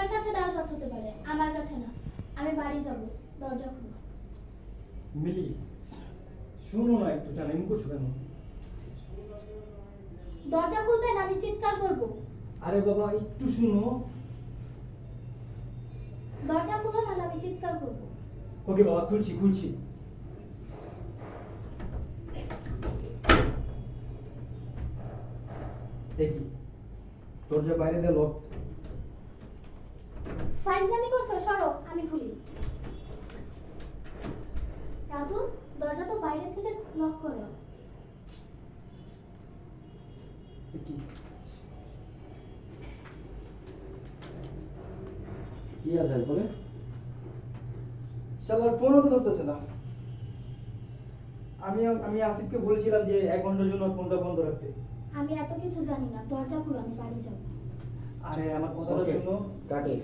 তোমার কাছে ডাল ভাত হতে পারে, আমার কাছে না। আমি বাড়ি যাব, দরজা খুলো। মিলি শুনো না, একটু টাইম করছো কেন? দরজা খুলবেন, আমি চিৎকার করব। আরে বাবা একটু শুনো। দরজা খুলো, নাহলে আমি চিৎকার করব। ওকে বাবা, খুলছি খুলছি। দেখি দরজা বাইরে দিয়ে লক। ফাইজলামি করছো, সরো, আমি খুলি। রাতুল, দরজা তো বাইরে থেকে লক করো। দেখি কি আছে এরপরে। শালার ফোনও তো ধরতেছে না। আমি আমি আসিফকে বলেছিলাম যে 1 ঘন্টার জন্য ফোনটা বন্ধ রাখতে। আমি এত কিছু জানি না, দরজা খুলো, আমি বাড়ি যাব। আরে আমার কথাটা শুনো। কাটে